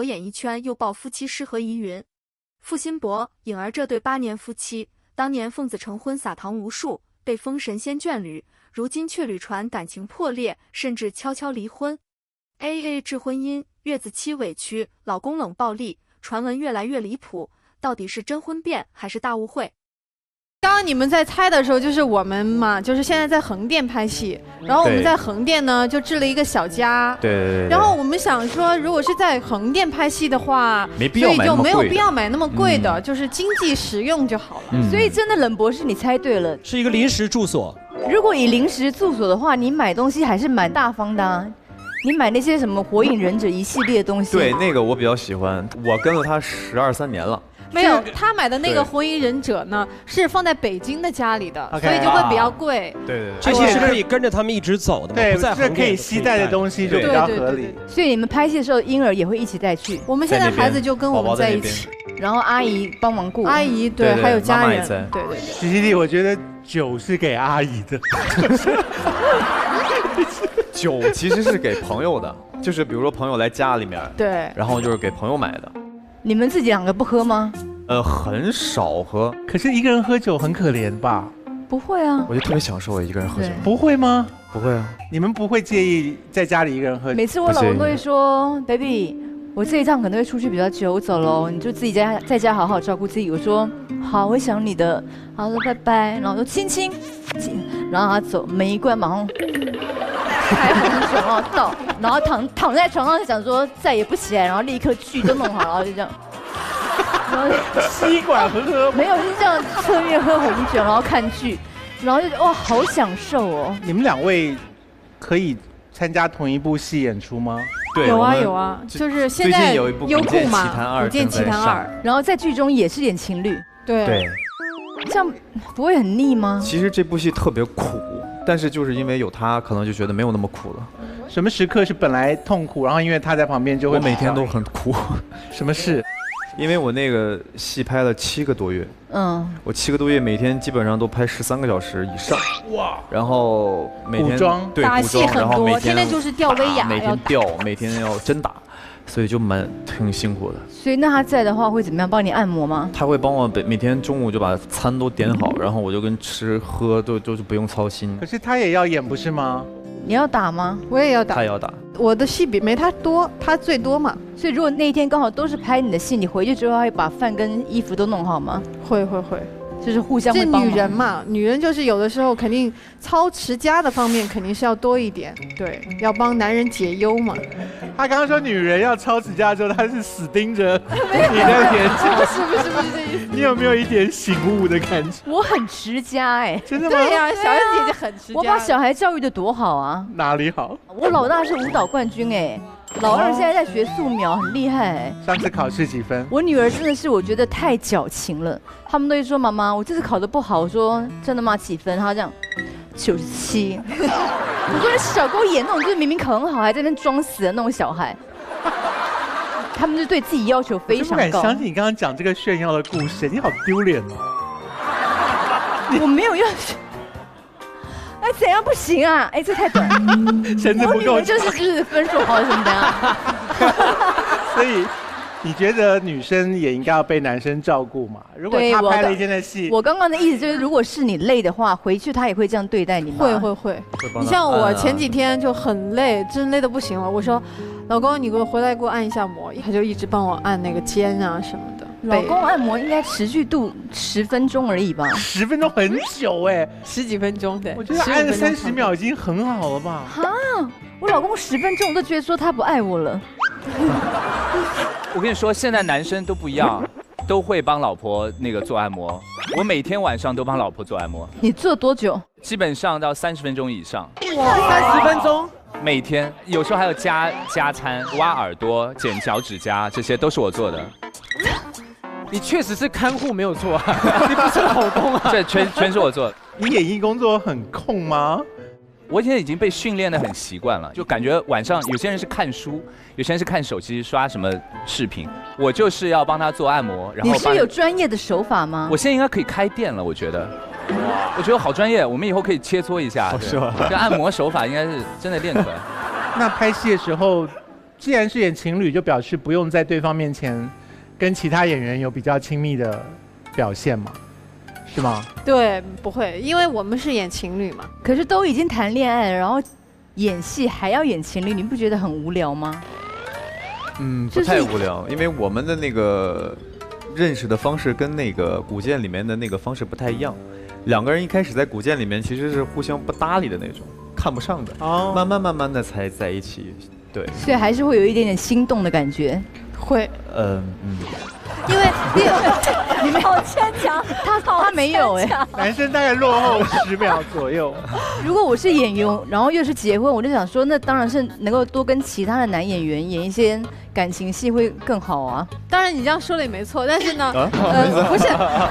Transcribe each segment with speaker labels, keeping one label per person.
Speaker 1: 演艺圈又爆夫妻失和疑云。付辛博、颖儿这对8年夫妻，当年奉子成婚撒糖无数，被封神仙眷侣，如今却屡传感情破裂，甚至悄悄离婚。AA 制婚姻，月子期委屈，老公冷暴力，传闻越来越离谱，到底是真婚变还是大误会？
Speaker 2: 刚刚你们在猜的时候，就是我们嘛，就是现在在横店拍戏，然后我们在横店呢就置了一个小家，
Speaker 3: 对。
Speaker 2: 然后我们想说，如果是在横店拍戏的话，
Speaker 3: 没必要买那么贵的，
Speaker 2: 所以就没有必要买那么贵的，就是经济实用就好了。
Speaker 4: 所以真的冷博士，你猜对了，
Speaker 5: 是一个临时住所。
Speaker 4: 如果以临时住所的话，你买东西还是蛮大方的啊。你买那些什么火影忍者一系列的东西，
Speaker 3: 对，那个我比较喜欢，我跟了他12、13年了。
Speaker 2: 没有，他买的那个火影忍者呢，是放在北京的家里的，所以就会比较贵。
Speaker 3: 对，
Speaker 5: 这些是可以跟着他们一直走的，
Speaker 6: 对，这可以携带的东西就比较合理。
Speaker 4: 所以你们拍戏的时候，婴儿也会一起带去。
Speaker 2: 我们现在孩子就跟我们在一起，
Speaker 4: 然后阿姨帮忙顾。
Speaker 2: 阿姨对，还有家人。对。
Speaker 6: 徐熙娣，我觉得酒是给阿姨的。
Speaker 3: 酒其实是给朋友的，就是比如说朋友来家里面，
Speaker 2: 对，
Speaker 3: 然后就是给朋友买的。
Speaker 4: 你们自己2个不喝吗？
Speaker 3: 很少喝。
Speaker 6: 可是一个人喝酒很可怜吧？
Speaker 4: 不会啊，
Speaker 3: 我就特别享受一个人喝酒。
Speaker 6: 不会吗？
Speaker 3: 不会啊。
Speaker 6: 你们不会介意在家里一个人喝酒？
Speaker 4: 每次我老公都会说 ，baby， 我这一趟可能会出去比较久，我走喽，你就自己在家好好照顾自己。我说好，我会想你的。然后说拜拜，然后说亲亲，然后他走，门一关马上开红酒，然后倒，然后躺在床上想说再也不起来，然后立刻剧都弄好，然后就这样。然后
Speaker 6: 吸管喝
Speaker 4: 没有，就是这样侧面喝红酒，然后看剧，然后就哇好享受哦。
Speaker 6: 你们2位可以参加同一部戏演出吗？
Speaker 3: 对，
Speaker 2: 有啊，就是现在
Speaker 3: 有一部
Speaker 2: 优酷嘛，《古剑奇谭2》，
Speaker 4: 然后在剧中也是演情侣。
Speaker 2: 对，
Speaker 4: 这样不会很腻吗？
Speaker 3: 其实这部戏特别苦，但是就是因为有他，可能就觉得没有那么苦了。
Speaker 6: 什么时刻是本来痛苦，然后因为他在旁边就会？
Speaker 3: 我每天都很苦。
Speaker 6: 什么事？
Speaker 3: 因为我那个戏拍了7个多月，我7个多月每天基本上都拍13个小时以上，哇！然后每天
Speaker 6: 古装
Speaker 3: 对
Speaker 2: 打戏很多，天天就是吊威亚，
Speaker 3: 每天吊，每天要真打，所以就挺辛苦的。
Speaker 4: 所以那他在的话会怎么样？帮你按摩吗？
Speaker 3: 他会帮我每天中午就把餐都点好，然后我就跟吃喝都是不用操心。
Speaker 6: 可是他也要演不是吗？
Speaker 4: 你要打吗？
Speaker 2: 我也要打。
Speaker 3: 他也要打。
Speaker 2: 我的戏比没他多，他最多嘛。
Speaker 4: 所以如果那一天刚好都是拍你的戏，你回去之后会把饭跟衣服都弄好吗？
Speaker 2: 会，
Speaker 4: 就是互相会帮忙。
Speaker 2: 这女人嘛，女人就是有的时候肯定操持家的方面肯定是要多一点，对，要帮男人解忧嘛。
Speaker 6: 他刚刚说女人要操持家的时候，他是死盯着你的眼睛。
Speaker 2: 不是这意思。
Speaker 6: 你有没有一点醒悟的感觉？
Speaker 4: 我很持家哎，
Speaker 6: 真的吗？
Speaker 2: 对呀，小燕姐姐很持家。
Speaker 4: 我把小孩教育的多好啊！
Speaker 6: 哪里好？
Speaker 4: 我老大是舞蹈冠军哎，老二现在在学素描，很厉害哎。
Speaker 6: 上次考试几分？
Speaker 4: 我女儿真的是我觉得太矫情了，他们都会说妈妈，我这次考得不好。我说真的吗？几分？她这样97。我说你少给我演那种就是明明考很好还在那边装死的那种小孩。他们就对自己要求非常高。
Speaker 6: 我不敢相信你刚刚讲这个炫耀的故事，你好丢脸哦！
Speaker 4: 我没有要。哎，怎样不行啊？哎，这太短。
Speaker 6: 绳子不够长。
Speaker 4: 就是分数好什么的啊。
Speaker 6: 所以你觉得女生也应该要被男生照顾嘛？如果他拍了一天的戏，
Speaker 4: 我刚刚的意思就是，如果是你累的话，回去他也会这样对待你吗？
Speaker 2: 会。你像我前几天就很累，真累得不行了。我说，老公，你回来给我按一下摩，他就一直帮我按那个肩啊什么的。
Speaker 4: 老公按摩应该持续度10分钟而已吧
Speaker 6: ？10分钟很久哎
Speaker 2: ，10几分钟对。
Speaker 6: 我觉得按个30秒已经很好了吧？
Speaker 4: 哈，我老公10分钟我都觉得说他不爱我了。
Speaker 7: 我跟你说，现在男生都不一样，都会帮老婆那个做按摩。我每天晚上都帮老婆做按摩。
Speaker 4: 你做多久？
Speaker 7: 基本上到30分钟以上。
Speaker 6: 哇，30分钟？
Speaker 7: 每天，有时候还有加餐，挖耳朵、剪脚趾甲，这些都是我做的。
Speaker 5: 你确实是看护没有错啊，你不是老公啊。
Speaker 7: 这全是我做的。
Speaker 6: 你演艺工作很空吗？
Speaker 7: 我现在已经被训练得很习惯了，就感觉晚上有些人是看书，有些人是看手机刷什么视频，我就是要帮他做按摩。然后
Speaker 4: 你是有专业的手法吗？
Speaker 7: 我现在应该可以开店了，我觉得。我觉得好专业，我们以后可以切磋一下。
Speaker 3: 是吧？
Speaker 7: 这按摩手法应该是真的练出来。
Speaker 6: 那拍戏的时候，既然是演情侣，就表示不用在对方面前跟其他演员有比较亲密的表现嘛，是吗？
Speaker 2: 对，不会，因为我们是演情侣嘛。
Speaker 4: 可是都已经谈恋爱了，然后演戏还要演情侣，你不觉得很无聊吗？
Speaker 3: 不太无聊，因为我们的那个认识的方式跟那个古剑里面的那个方式不太一样。两个人一开始在古剑里面其实是互相不搭理的那种，看不上的，慢慢的才在一起。对，
Speaker 4: 所以还是会有一点点心动的感觉。
Speaker 2: 会，
Speaker 4: 因为你们好牵强，他没有哎，
Speaker 6: 男生大概落后10秒左右。
Speaker 4: 如果我是演员，然后又是结婚，我就想说，那当然是能够多跟其他的男演员演一些感情戏会更好啊。
Speaker 2: 当然你这样说的也没错，但是呢，不是，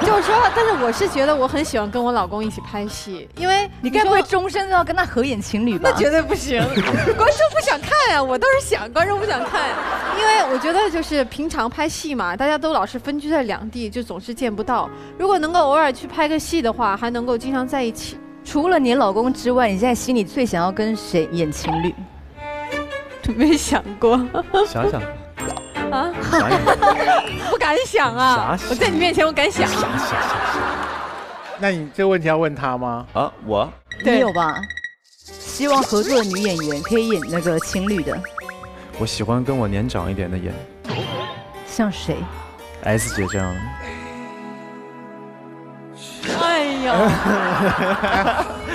Speaker 2: 就是说，但是我是觉得我很喜欢跟我老公一起拍戏，因为
Speaker 4: 你该不会终身都要跟他合演情侣吧？
Speaker 2: 那绝对不行，观众不想看呀，我倒是想，观众不想看，因为我觉得就是平常拍戏嘛，大家都老是分居在两地，就总是见不到。如果能够偶尔去拍个戏的话，还能够经常在一起。
Speaker 4: 除了你老公之外，你现在心里最想要跟谁演情侣？
Speaker 2: 没想过，
Speaker 3: 想想
Speaker 2: 啊，不敢想啊！我在你面前我敢想。
Speaker 6: 那你这个问题要问他吗？
Speaker 3: 啊，我
Speaker 4: 你有吧？希望合作的女演员可以演那个情侣的。
Speaker 3: 我喜欢跟我年长一点的演，
Speaker 4: 像谁
Speaker 3: ？S 姐这样。
Speaker 2: 哎呀，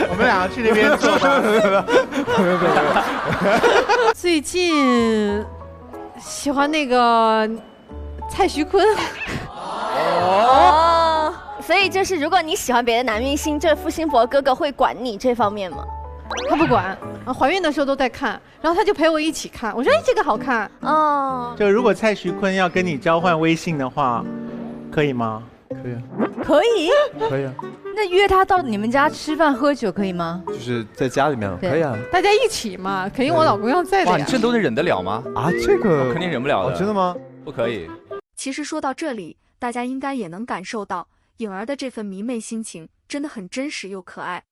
Speaker 6: 我们俩去那边坐吧。
Speaker 2: 最近喜欢那个蔡徐坤。
Speaker 8: 哦，所以就是如果你喜欢别的男明星，这付辛博哥哥会管你这方面吗？
Speaker 2: 他不管，怀孕的时候都在看，然后他就陪我一起看。我说，哎，这个好看。
Speaker 8: 哦，
Speaker 6: 就如果蔡徐坤要跟你交换微信的话，可以吗？
Speaker 3: 可以啊。
Speaker 4: 可以？
Speaker 3: 可以啊。
Speaker 4: 那约他到你们家吃饭喝酒可以吗？
Speaker 3: 就是在家里面可以啊。
Speaker 2: 大家一起嘛，肯定我老公要在的呀。
Speaker 7: 哇，你这都能忍得了吗？
Speaker 3: 啊，这个
Speaker 7: 我肯定忍不了的。
Speaker 3: 真的吗？
Speaker 7: 不可以。
Speaker 1: 其实说到这里，大家应该也能感受到颖儿的这份迷妹心情真的很真实又可爱。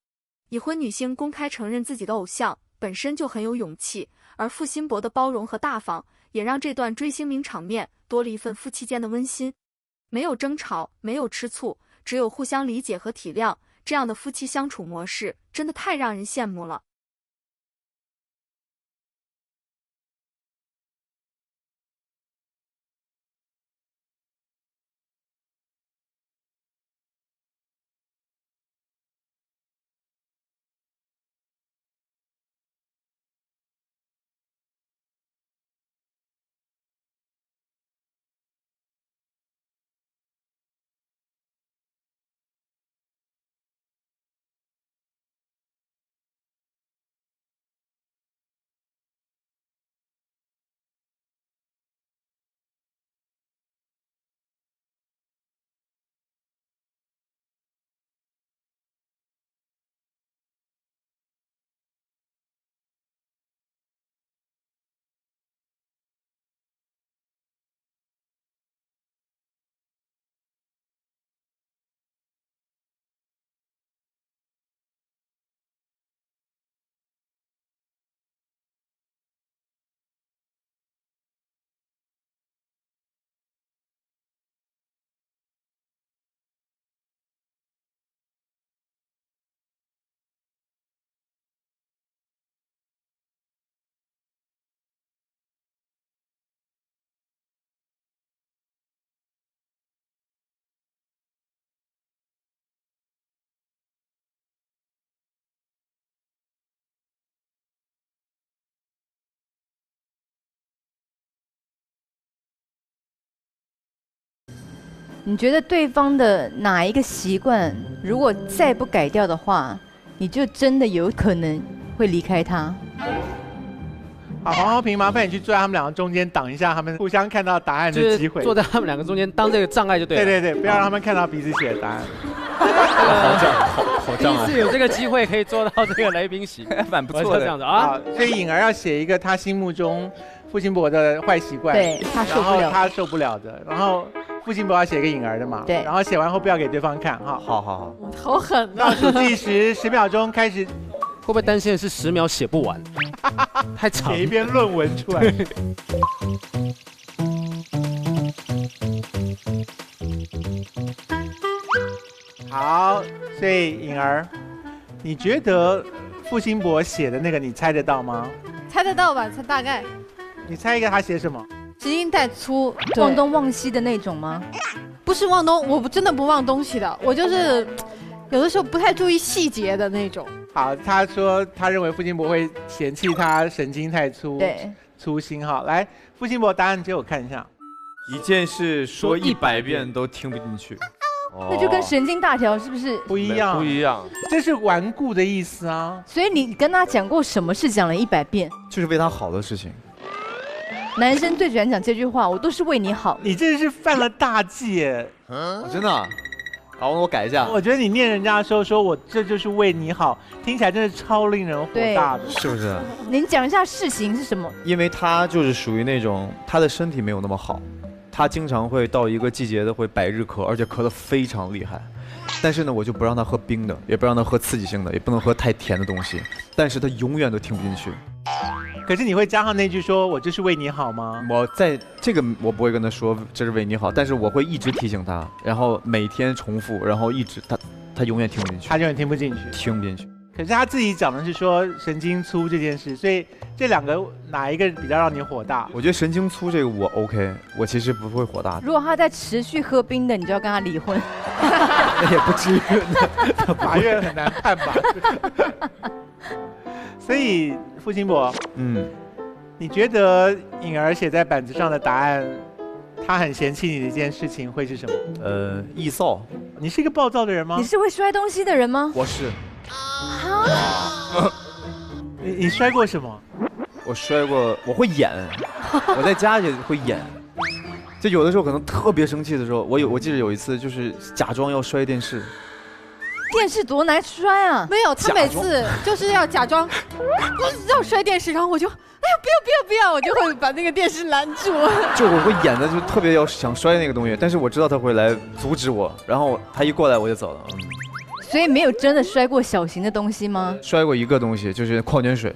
Speaker 1: 已婚女星公开承认自己的偶像本身就很有勇气，而付辛博的包容和大方也让这段追星名场面多了一份夫妻间的温馨。没有争吵，没有吃醋，只有互相理解和体谅，这样的夫妻相处模式真的太让人羡慕了。
Speaker 4: 你觉得对方的哪一个习惯，如果再不改掉的话，你就真的有可能会离开他？
Speaker 6: 好，黄浩平，麻烦你去坐在他们两个中间，挡一下他们互相看到答案的机会。
Speaker 5: 坐在他们两个中间当这个障碍就对了。
Speaker 6: 对，不要让他们看到彼此写的答案。
Speaker 3: 好障碍。
Speaker 5: 第一次有这个机会可以坐到这个来宾席，
Speaker 7: 蛮不错的。
Speaker 5: 这样子啊。
Speaker 6: 所以颖儿要写一个他心目中付辛博的坏习惯，
Speaker 4: 对他受不了，
Speaker 6: 他受不了的。然后付辛博要写一个颖儿的嘛，
Speaker 4: 对。
Speaker 6: 然后写完后不要给对方看哈。
Speaker 3: 好。
Speaker 2: 好狠啊！
Speaker 6: 倒数计时10秒钟开始。
Speaker 5: 会不会担心的是10秒写不完，太长
Speaker 6: 写一篇论文出来。好，所以颖儿，你觉得傅辛博写的那个你猜得到吗？
Speaker 2: 猜得到吧？猜大概。
Speaker 6: 你猜一个他写什么？
Speaker 2: 直音带粗，对
Speaker 4: 忘东忘西的那种吗？
Speaker 2: 不是忘东，我真的不忘东西的，我就是有的时候不太注意细节的那种。
Speaker 6: 好，他说他认为傅辛博会嫌弃他神经太粗，
Speaker 4: 对，
Speaker 6: 粗心哈。来，傅辛博答案借我看一下。
Speaker 3: 一件事说100遍都听不进去，
Speaker 4: 那就跟神经大条是不是
Speaker 6: 不一样？
Speaker 5: 不一样，
Speaker 6: 这是顽固的意思啊。
Speaker 4: 所以你跟他讲过什么事，讲了100遍。
Speaker 3: 就是为他好的事情。
Speaker 4: 男生最喜欢讲这句话，我都是为你好。
Speaker 6: 你这是犯了大忌耶！
Speaker 3: 真的啊？好，我改一下。
Speaker 6: 我觉得你念人家的时候说我这就是为你好，听起来真的超令人火大的。
Speaker 3: 是不是？
Speaker 4: 您讲一下事情是什么？
Speaker 3: 因为他就是属于那种他的身体没有那么好，他经常会到一个季节的会百日咳，而且咳得非常厉害。但是呢，我就不让他喝冰的，也不让他喝刺激性的，也不能喝太甜的东西。但是他永远都听不进去。
Speaker 6: 可是你会加上那句说我这是为你好吗？
Speaker 3: 我在这个我不会跟他说这是为你好，但是我会一直提醒他，然后每天重复，然后一直他永远听不进去，
Speaker 6: 他永远听不进去，
Speaker 3: 听不进去。
Speaker 6: 可是他自己讲的是说神经粗这件事，所以这两个哪一个比较让你火大？
Speaker 3: 我觉得神经粗这个我 OK， 我其实不会火大的。
Speaker 4: 如果他在持续喝冰的，你就要跟他离婚。
Speaker 3: 那也不至于，
Speaker 6: 法院很难判吧？所以傅辛博，你觉得颖儿写在板子上的答案，他很嫌弃你的一件事情会是什么？
Speaker 3: 易燥。
Speaker 6: 你是一个暴躁的人吗？
Speaker 4: 你是会摔东西的人吗？
Speaker 3: 我是。
Speaker 6: 你摔过什么？
Speaker 3: 我摔过，我会演，我在家也会演。就有的时候可能特别生气的时候，我记得有一次就是假装要摔电视。
Speaker 4: 电视多难摔啊！
Speaker 2: 没有，他每次就是要假装要摔电视，然后我就哎呀不要，我就会把那个电视拦住。
Speaker 3: 就我会演的就特别要想摔那个东西，但是我知道他会来阻止我，然后他一过来我就走了。
Speaker 4: 所以没有真的摔过小型的东西吗？
Speaker 3: 摔过一个东西，就是矿泉水。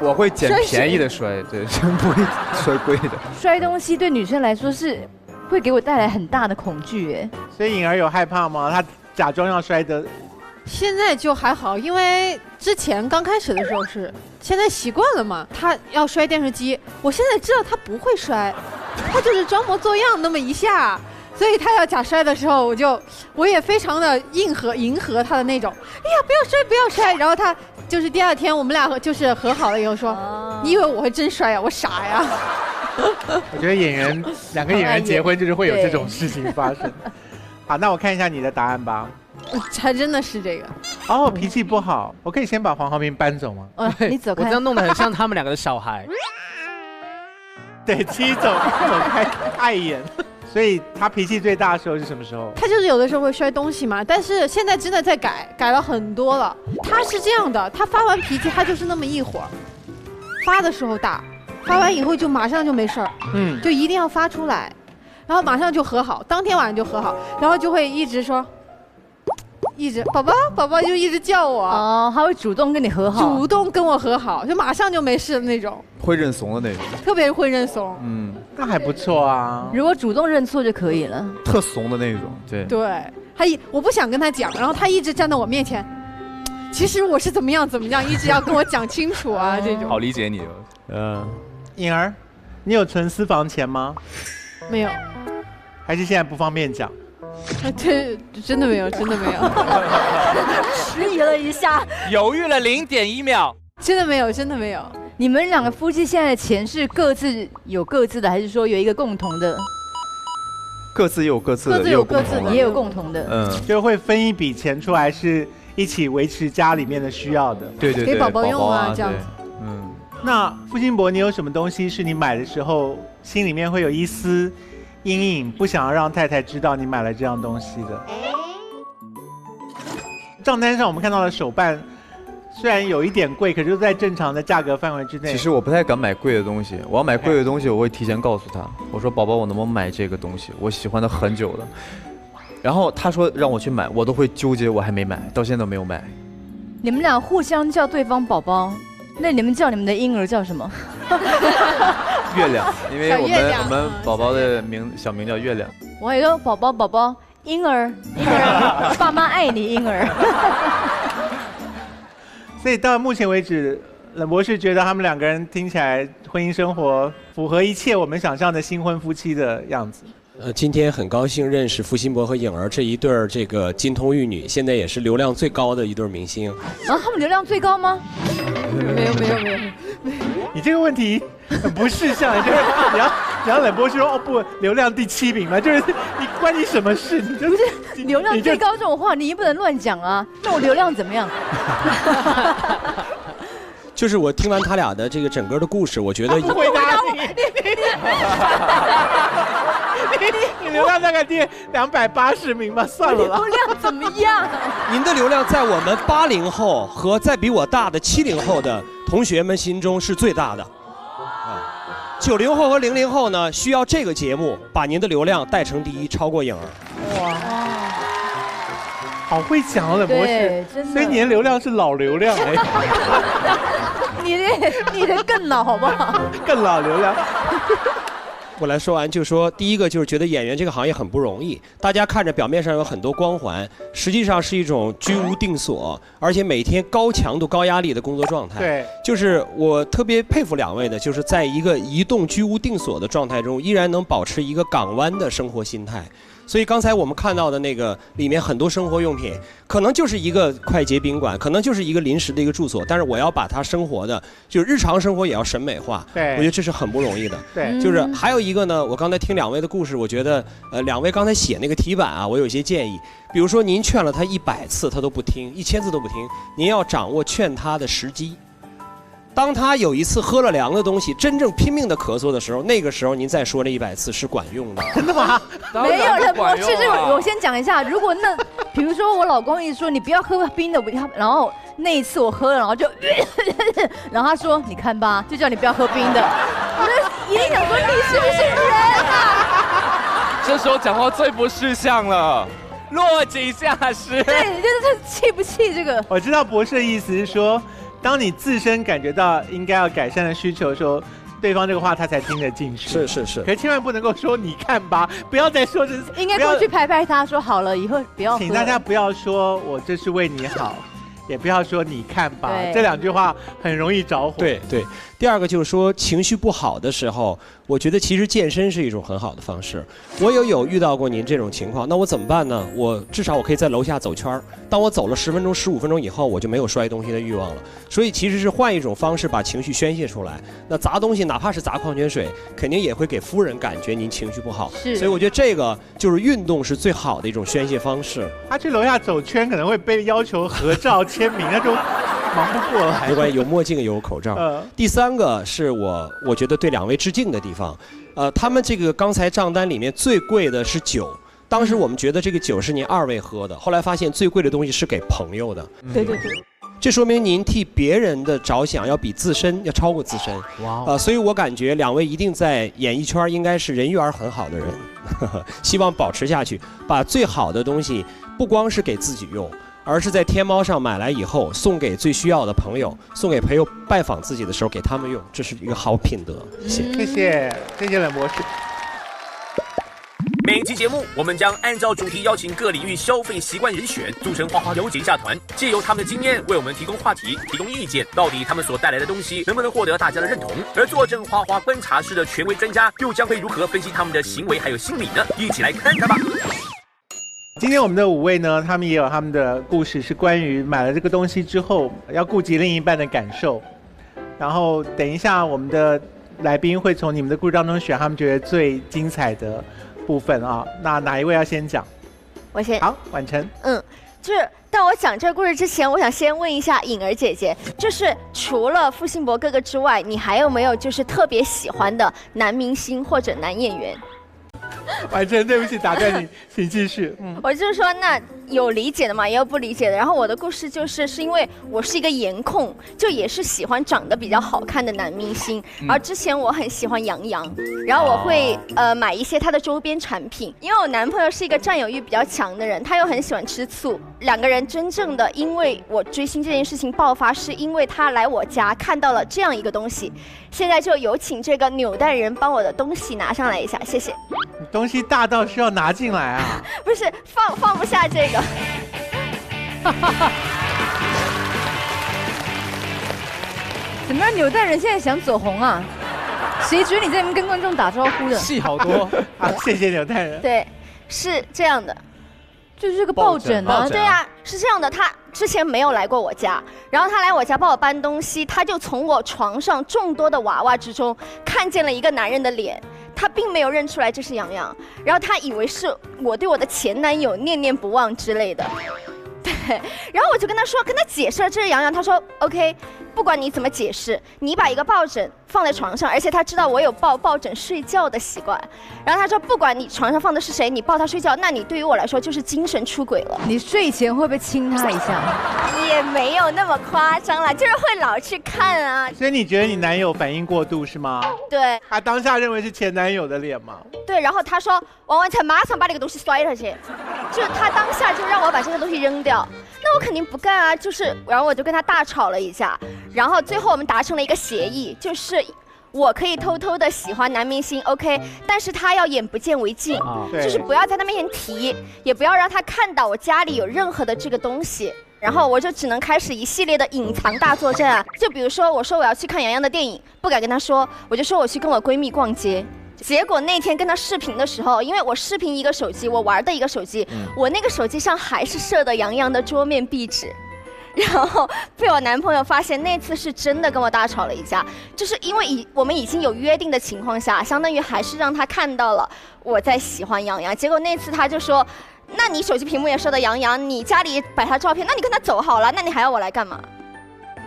Speaker 3: 我会捡便宜的摔，对，真不会摔贵的。
Speaker 4: 摔东西对女生来说是会给我带来很大的恐惧，哎。
Speaker 6: 所以颖儿有害怕吗？她假装要摔的。
Speaker 2: 现在就还好，因为之前刚开始的时候是，现在习惯了嘛。他要摔电视机，我现在知道他不会摔，他就是装模作样那么一下。所以他要假摔的时候，我也非常的迎合他的那种，哎呀不要摔，然后他就是第二天我们俩就是和好了以后说，你以为我会真摔呀？我傻呀。
Speaker 6: 我觉得两个演员结婚就是会有这种事情发生。好，那我看一下你的答案吧。
Speaker 2: 还真的是这个。
Speaker 6: 哦，脾气不好，我可以先把黄浩明搬走吗？
Speaker 4: 你走开。
Speaker 5: 我这样弄得很像他们两个的小孩。
Speaker 6: 对，七走开太严。所以他脾气最大的时候是什么时候？
Speaker 2: 他就是有的时候会摔东西嘛，但是现在真的在改了很多了。他是这样的，他发完脾气他就是那么一会儿，发的时候大，发完以后就马上就没事儿，就一定要发出来，然后马上就和好，当天晚上就和好，然后就会一直说，宝宝就一直叫我。
Speaker 4: 哦，他会主动跟你和好，
Speaker 2: 主动跟我和好，就马上就没事的那种，
Speaker 3: 会认怂的那种，
Speaker 2: 特别会认怂。
Speaker 6: 那还不错啊。
Speaker 4: 如果主动认错就可以了，
Speaker 3: 特怂的那种，对。
Speaker 2: 对，我不想跟他讲，然后他一直站在我面前，其实我是怎么样，一直要跟我讲清楚啊，这种。
Speaker 7: 好理解你。
Speaker 6: 颖儿，你有存私房钱吗？
Speaker 2: 没有。
Speaker 6: 还是现在不方便讲？
Speaker 2: 对，真的没有。
Speaker 4: 迟疑了一下，
Speaker 7: 犹豫了0.1秒。
Speaker 2: 真的没有。
Speaker 4: 你们两个夫妻现在的钱是各自有各自的，还是说有一个共同的？
Speaker 3: 各自也有各自的，
Speaker 2: 各自有各自的，
Speaker 4: 也有共同的。
Speaker 6: 就会分一笔钱出来，是一起维持家里面的需要的。
Speaker 3: 对，
Speaker 2: 给宝宝用啊，这样子。
Speaker 6: 那傅辛博，你有什么东西是你买的时候心里面会有一丝阴影，不想要让太太知道你买了这样东西的？账单上我们看到的手办虽然有一点贵，可是在正常的价格范围之内。
Speaker 3: 其实我不太敢买贵的东西，我要买贵的东西，我会提前告诉他，我说宝宝，我能不能买这个东西？我喜欢它很久了。然后他说让我去买，我都会纠结，我还没买，到现在都没有买。
Speaker 4: 你们俩互相叫对方宝宝，那你们叫你们的婴儿叫什么？
Speaker 3: 月亮，因为
Speaker 2: 小月亮
Speaker 3: 我们宝宝的小名叫月亮。
Speaker 4: 我还有宝宝，婴儿，爸妈爱你，婴儿。
Speaker 6: 所以到目前为止，冷博士觉得他们两个人听起来婚姻生活符合一切我们想象的新婚夫妻的样子。
Speaker 9: 今天很高兴认识付辛博和颖儿这一对儿这个金童玉女，现在也是流量最高的一对明星。
Speaker 4: 啊，他们流量最高吗？
Speaker 2: 没有。
Speaker 6: 你这个问题很不识相，就是你要冷博士说哦不，流量第7名嘛，就是你关你什么事？你就是
Speaker 4: 流量最高这种话你也不能乱讲啊。那我流量怎么样？
Speaker 9: 就是我听完他俩的这个整个的故事，我觉得
Speaker 6: 不回答你流量大概第280名吧，算了吧。
Speaker 4: 流量怎么样？
Speaker 9: 您的流量在我们80后和再比我大的70后的同学们心中是最大的。90后和00后呢，需要这个节目把您的流量带成第1，超过颖儿。
Speaker 6: 哇，好会讲哦，冷博士，所以你的流量是老流量哎。
Speaker 4: 你的更老好不好？
Speaker 6: 更老流量。
Speaker 9: 我来说完就说，第一个就是觉得演员这个行业很不容易，大家看着表面上有很多光环，实际上是一种居无定所，而且每天高强度、高压力的工作状态。
Speaker 6: 对，
Speaker 9: 就是我特别佩服两位的，就是在一个移动居无定所的状态中，依然能保持一个港湾的生活心态。所以刚才我们看到的那个里面很多生活用品，可能就是一个快捷宾馆，可能就是一个临时的一个住所，但是我要把它生活的，就是日常生活也要审美化。
Speaker 6: 对，
Speaker 9: 我觉得这是很不容易的。
Speaker 6: 对，
Speaker 9: 就是还有一个呢，我刚才听两位的故事，我觉得两位刚才写那个题板啊，我有一些建议，比如说您劝了他100次他都不听，1000次都不听，您要掌握劝他的时机。当他有一次喝了凉的东西，真正拼命的咳嗽的时候，那个时候您再说那100次是管用的。
Speaker 6: 真的吗？
Speaker 4: 没有了，我是这个，我先讲一下，如果那，比如说我老公一说你不要喝冰的，然后那一次我喝了，然后就，然后他说你看吧，就叫你不要喝冰的，我一定想说你是不是人啊？
Speaker 7: 这时候讲话最不识相了。落井下石。
Speaker 4: 对，你觉得他气不气这个？
Speaker 6: 我知道博士的意思是说，当你自身感觉到应该要改善的需求的时候，对方这个话他才听得进去。
Speaker 9: 是。
Speaker 6: 可是千万不能够说你看吧，不要再说这。
Speaker 4: 应该过去拍拍他，说好了，以后不要喝。
Speaker 6: 请大家不要说我这是为你好，也不要说你看吧，这2句话很容易着火。
Speaker 9: 对。第二个就是说，情绪不好的时候，我觉得其实健身是一种很好的方式。我有遇到过您这种情况，那我怎么办呢？我至少我可以在楼下走圈儿。当我走了10分钟、15分钟以后，我就没有摔东西的欲望了。所以其实是换一种方式把情绪宣泄出来。那砸东西，哪怕是砸矿泉水，肯定也会给夫人感觉您情绪不好。
Speaker 4: 是。
Speaker 9: 所以我觉得这个就是运动是最好的一种宣泄方式。
Speaker 6: 他去楼下走圈可能会被要求合照签名，那就忙不过来。
Speaker 9: 没关系，有墨镜有口罩。第3个是我觉得对2位致敬的地方，他们这个刚才账单里面最贵的是酒，当时我们觉得这个酒是您2位喝的，后来发现最贵的东西是给朋友的。
Speaker 4: 对。
Speaker 9: 这说明您替别人的着想要比自身要超过自身。哇。所以我感觉2位一定在演艺圈应该是人缘很好的人，希望保持下去，把最好的东西不光是给自己用。而是在天猫上买来以后，送给最需要的朋友，送给朋友拜访自己的时候给他们用，这是一个好品德。
Speaker 6: 谢谢冷博士。
Speaker 10: 每期节目，我们将按照主题邀请各领域消费习惯人选，组成花花有井下团，借由他们的经验为我们提供话题、提供意见。到底他们所带来的东西能不能获得大家的认同？而坐镇花花观察室的权威专家又将会如何分析他们的行为还有心理呢？一起来看看吧。
Speaker 6: 今天我们的5位呢，他们也有他们的故事，是关于买了这个东西之后要顾及另一半的感受。然后等一下我们的来宾会从你们的故事当中选他们觉得最精彩的部分啊。那哪一位要先讲？
Speaker 8: 我先。
Speaker 6: 好，婉晨。
Speaker 8: 就是当我讲这个故事之前，我想先问一下颖儿姐姐，就是除了付辛博哥哥之外，你还有没有就是特别喜欢的男明星或者男演员？
Speaker 6: 婉晨，对不起，打断你，请继续。
Speaker 8: 我就是说，那有理解的嘛，也有不理解的。然后我的故事是因为我是一个颜控，就也是喜欢长得比较好看的男明星。然后之前我很喜欢杨洋，然后我会买一些他的周边产品。因为我男朋友是一个占有欲比较强的人，他又很喜欢吃醋。2个人真正的因为我追星这件事情爆发，是因为他来我家看到了这样一个东西。现在就有请这个扭蛋人帮我的东西拿上来一下，谢谢。
Speaker 6: 你东西大到需要拿进来啊？
Speaker 8: 不是，放不下这个。
Speaker 4: 怎么样，扭蛋人现在想走红啊？谁觉得你在那边跟观众打招呼的？
Speaker 5: 戏好多
Speaker 6: 啊！谢谢扭蛋人。
Speaker 8: 对，是这样的，
Speaker 4: 就是这个抱枕啊。
Speaker 8: 对啊，是这样的，他之前没有来过我家，然后他来我家帮我搬东西，他就从我床上众多的娃娃之中看见了一个男人的脸。他并没有认出来这是杨洋，然后他以为是我对我的前男友念念不忘之类的，对，然后我就跟他解释了这是杨洋，他说 OK， 不管你怎么解释，你把一个抱枕放在床上，而且他知道我有抱枕睡觉的习惯，然后他说不管你床上放的是谁，你抱他睡觉，那你对于我来说就是精神出轨了。
Speaker 4: 你睡前会不会亲他一下？
Speaker 8: 也没有那么夸张啦，就是会老去看啊。
Speaker 6: 所以你觉得你男友反应过度是吗？
Speaker 8: 对，
Speaker 6: 他当下认为是前男友的脸吗？
Speaker 8: 对，然后他说王文成马上把那个东西摔下去，就是他当下就让我把这个东西扔掉，那我肯定不干啊，然后我就跟他大吵了一架，然后最后我们达成了一个协议，就是我可以偷偷的喜欢男明星 OK， 但是他要眼不见为净，就是不要在他面前提，也不要让他看到我家里有任何的这个东西。然后我就只能开始一系列的隐藏大作战啊，就比如说我说我要去看杨洋的电影，不敢跟他说，我就说我去跟我闺蜜逛街。结果那天跟他视频的时候，因为我视频一个手机，我玩的一个手机，我那个手机上还是设的杨洋的桌面壁纸。然后被我男朋友发现，那次是真的跟我大吵了一架，就是因为我们已经有约定的情况下，相当于还是让他看到了我在喜欢杨洋。结果那次他就说，那你手机屏幕也设的杨洋，你家里摆他照片，那你跟他走好了，那你还要我来干嘛？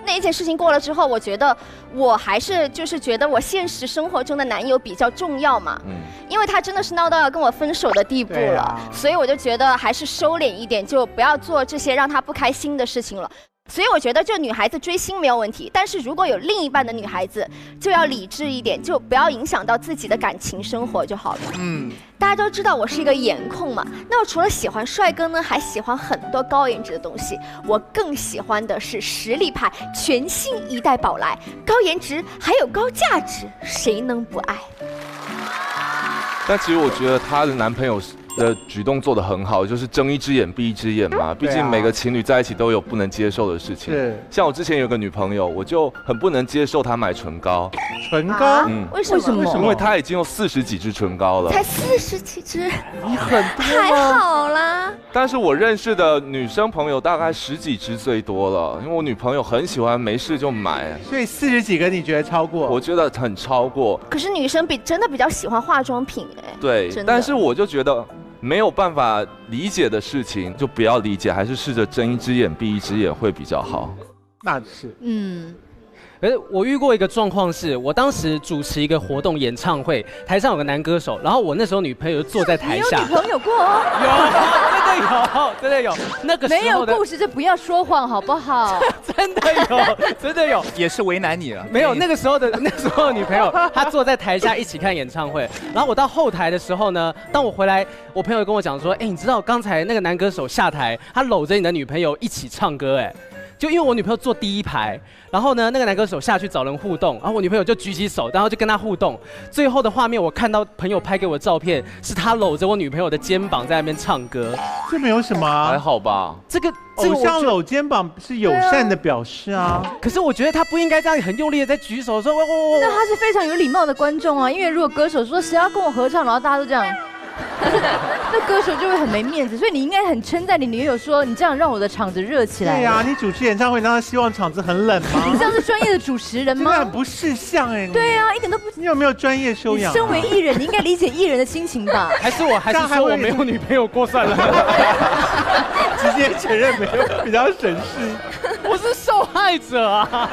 Speaker 8: 那一件事情过了之后，我觉得我还是觉得我现实生活中的男友比较重要嘛，因为他真的是闹到要跟我分手的地步了，所以我就觉得还是收敛一点，就不要做这些让他不开心的事情了。所以我觉得就女孩子追星没有问题，但是如果有另一半的女孩子就要理智一点，就不要影响到自己的感情生活就好了。大家都知道我是一个颜控嘛，那我除了喜欢帅哥呢，还喜欢很多高颜值的东西。我更喜欢的是实力派全新一代宝来，高颜值还有高价值，谁能不爱？
Speaker 11: 但其实我觉得她的男朋友的举动做得很好，就是睁一只眼闭一只眼嘛。毕竟每个情侣在一起都有不能接受的事情。是，像我之前有个女朋友，我就很不能接受她买唇膏。
Speaker 6: 唇膏？
Speaker 8: 为什么？
Speaker 11: 因为她已经有40几支唇膏了。
Speaker 8: 才40几支？
Speaker 6: 你很多吗？
Speaker 8: 还好啦。
Speaker 11: 但是我认识的女生朋友大概10几支最多了，因为我女朋友很喜欢没事就买。
Speaker 6: 所以40几个你觉得超过？
Speaker 11: 我觉得很超过。
Speaker 8: 可是女生真的比较喜欢化妆品哎。
Speaker 11: 对，但是我就觉得没有办法理解的事情就不要理解，还是试着睁一只眼闭一只眼会比较好。
Speaker 6: 那是，
Speaker 5: 我遇过一个状况是，我当时主持一个活动演唱会，台上有个男歌手，然后我那时候女朋友就坐在台下。
Speaker 4: 你有女朋友过哦？
Speaker 5: 有，真的有。那个时候
Speaker 4: 没有故事就不要说谎好不好？
Speaker 5: 真的有，
Speaker 7: 也是为难你了。
Speaker 5: 没有，那个时候的女朋友，她坐在台下一起看演唱会，然后我到后台的时候呢，当我回来，我朋友跟我讲说，你知道刚才那个男歌手下台，他搂着你的女朋友一起唱歌，就因为我女朋友坐第一排，然后呢，那个男歌手下去找人互动，然后我女朋友就举起手，然后就跟他互动。最后的画面，我看到朋友拍给我的照片，是他搂着我女朋友的肩膀在那边唱歌。
Speaker 6: 这没有什么啊，
Speaker 11: 还好吧？
Speaker 5: 这个
Speaker 6: 偶像搂肩膀是友善的表示啊。
Speaker 5: 可是我觉得他不应该这样很用力的在举手说
Speaker 4: 那他是非常有礼貌的观众啊，因为如果歌手说谁要跟我合唱，然后大家都这样。那歌手就会很没面子，所以你应该很称赞你女友说你这样让我的场子热起来。
Speaker 6: 对啊，你主持演唱会，难道希望场子很冷吗？
Speaker 4: 你这样是专业的主持人吗？
Speaker 6: 真的很不识相
Speaker 4: 对啊，一点都不。
Speaker 6: 你有没有专业修养？
Speaker 4: 身为艺人，你应该理解艺人的心情吧？
Speaker 5: 还是说我没有女朋友过算了？
Speaker 6: 直接承认没有，比较省事。
Speaker 5: 我是受害者啊！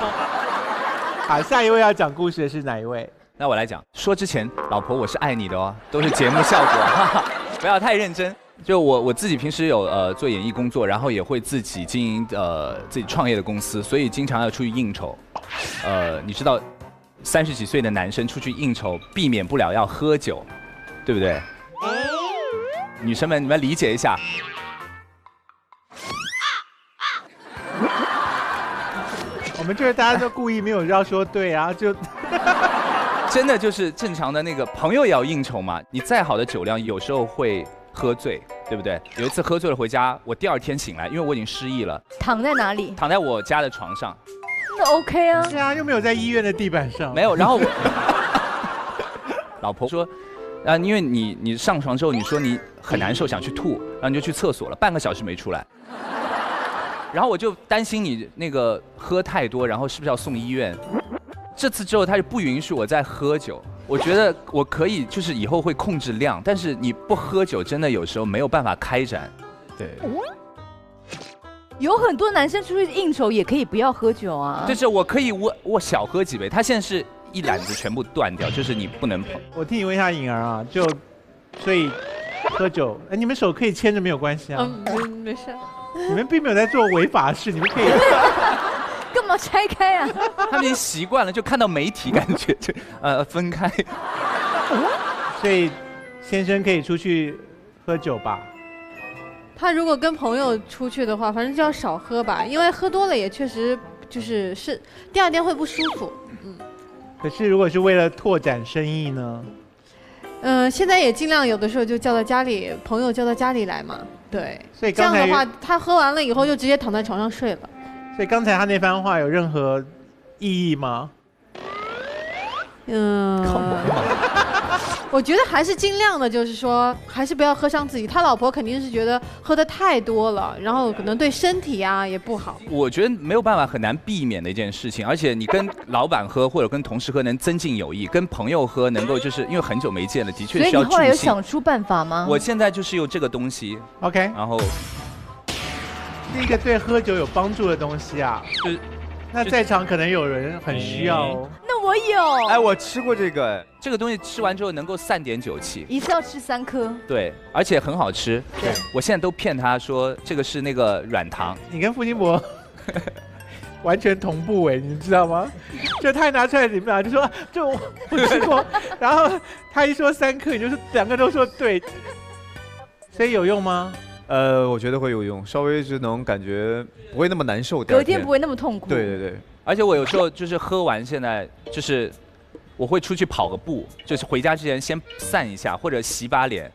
Speaker 6: 好，下一位要讲故事的是哪一位？
Speaker 7: 那我来讲，说之前，老婆我是爱你的哦，都是节目效果，不要太认真。就我自己平时有做演艺工作，然后也会自己经营自己创业的公司，所以经常要出去应酬。你知道，30几岁的男生出去应酬，避免不了要喝酒，对不对？女生们，你们理解一下。
Speaker 6: 我们就是大家都故意没有要说对啊，就
Speaker 7: 真的就是正常的那个朋友也要应酬嘛。你再好的酒量，有时候会喝醉，对不对？有一次喝醉了回家，我第2天醒来，因为我已经失忆了。
Speaker 4: 躺在哪里？
Speaker 7: 躺在我家的床上。
Speaker 4: 那 OK 啊。
Speaker 6: 是啊，又没有在医院的地板上。
Speaker 7: 没有，然后我老婆说，因为你上床之后，你说你很难受，想去吐，然后你就去厕所了，半个小时没出来。然后我就担心你那个喝太多，然后是不是要送医院？这次之后他就不允许我再喝酒。我觉得我可以，就是以后会控制量，但是你不喝酒，真的有时候没有办法开展。对。
Speaker 4: 有很多男生出去应酬也可以不要喝酒啊。
Speaker 7: 就是我可以我小喝几杯，他现在是一揽子全部断掉，就是你不能碰。
Speaker 6: 我替你问一下颖儿啊，所以喝酒，你们手可以牵着没有关系啊。
Speaker 2: 没事。
Speaker 6: 你们并没有在做违法事，你们可以。
Speaker 4: 干嘛拆开啊？
Speaker 7: 他们已经习惯了，就看到媒体感觉就分开。
Speaker 6: 所以先生可以出去喝酒吧？
Speaker 2: 他如果跟朋友出去的话，反正就要少喝吧，因为喝多了也确实就是第2天会不舒服。
Speaker 6: 可是如果是为了拓展生意呢？
Speaker 2: 现在也尽量有的时候就叫到家里，朋友叫到家里来嘛。对，
Speaker 6: 所以
Speaker 2: 这样的话，他喝完了以后就直接躺在床上睡了。
Speaker 6: 所以刚才他那番话有任何意义吗？
Speaker 2: 我觉得还是尽量的，就是说还是不要喝伤自己。他老婆肯定是觉得喝得太多了，然后可能对身体啊也不好。
Speaker 7: 我觉得没有办法，很难避免的一件事情。而且你跟老板喝或者跟同事喝能增进友谊，跟朋友喝能够就是因为很久没见了，的确需要助兴。
Speaker 4: 所以你后来有想出办法吗？
Speaker 7: 我现在就是用这个东西
Speaker 6: ，OK，
Speaker 7: 然后
Speaker 6: 是一个对喝酒有帮助的东西啊。那在场可能有人很需要哦。
Speaker 4: 那我有。
Speaker 3: 我吃过这个，
Speaker 7: 这个东西吃完之后能够散点酒气，
Speaker 4: 一次要吃3颗。
Speaker 7: 对，而且很好吃。
Speaker 4: 对，
Speaker 7: 我现在都骗他说这个是那个软糖。
Speaker 6: 你跟付金博完全同步哎，你知道吗？就他拿出来，你们俩就说就我吃过，然后他一说3颗，你就是2个都说对。所以有用吗？
Speaker 3: 我觉得会有用，稍微是能感觉不会那么难受，
Speaker 4: 隔天不会那么痛苦。
Speaker 3: 对对对，
Speaker 7: 而且我有时候就是喝完，现在就是我会出去跑个步，就是回家之前先散一下，或者洗把脸，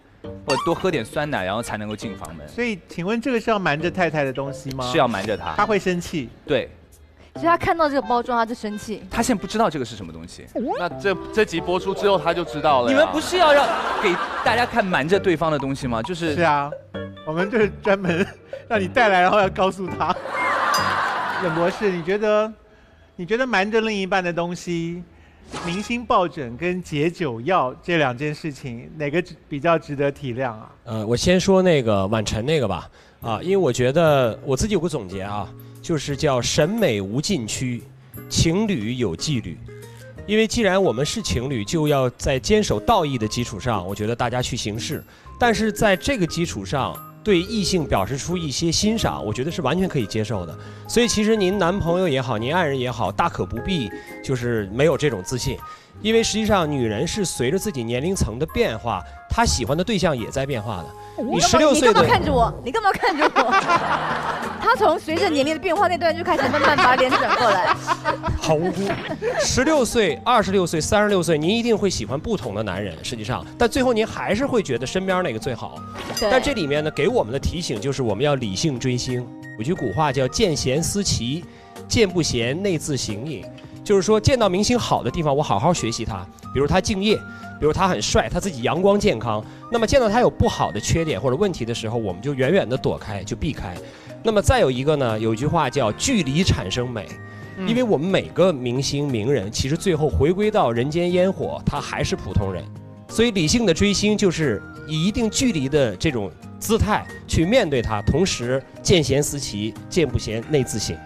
Speaker 7: 或者多喝点酸奶，然后才能够进房门。
Speaker 6: 所以，请问这个是要瞒着太太的东西吗？
Speaker 7: 是要瞒着她，
Speaker 6: 她会生气。
Speaker 7: 对。
Speaker 4: 所以他看到这个包装，他就生气。
Speaker 7: 他现在不知道这个是什么东西。
Speaker 11: 那这集播出之后，他就知道了。
Speaker 7: 你们不是要让给大家看瞒着对方的东西吗？就是
Speaker 6: 啊，我们就是专门让你带来，然后要告诉他。冷博士，你觉得瞒着另一半的东西，明星抱枕跟解酒药这2件事情，哪个比较值得体谅啊？
Speaker 9: 我先说那个晚晨那个吧，因为我觉得我自己有个总结啊。就是叫审美无禁区，情侣有纪律。因为既然我们是情侣，就要在坚守道义的基础上，我觉得大家去行事。但是在这个基础上，对异性表示出一些欣赏，我觉得是完全可以接受的。所以其实您男朋友也好，您爱人也好，大可不必就是没有这种自信。因为实际上女人是随着自己年龄层的变化，她喜欢的对象也在变化的。你16岁的，
Speaker 4: 你干嘛看着我？你干嘛看着我？他从随着年龄的变化那段就开始慢慢把脸转过来。
Speaker 9: 好无辜。16岁、26岁、36岁，您一定会喜欢不同的男人，实际上，但最后您还是会觉得身边那个最好。但这里面呢，给我们的提醒就是我们要理性追星。有句古话叫“见贤思齐，见不贤内自省也”。就是说，见到明星好的地方，我好好学习他，比如他敬业，比如他很帅，他自己阳光健康。那么见到他有不好的缺点或者问题的时候，我们就远远的躲开，就避开。那么再有一个呢，有一句话叫“距离产生美”，因为我们每个明星名人，其实最后回归到人间烟火，他还是普通人。所以理性的追星就是以一定距离的这种姿态去面对他，同时见贤思齐，见不贤内自省。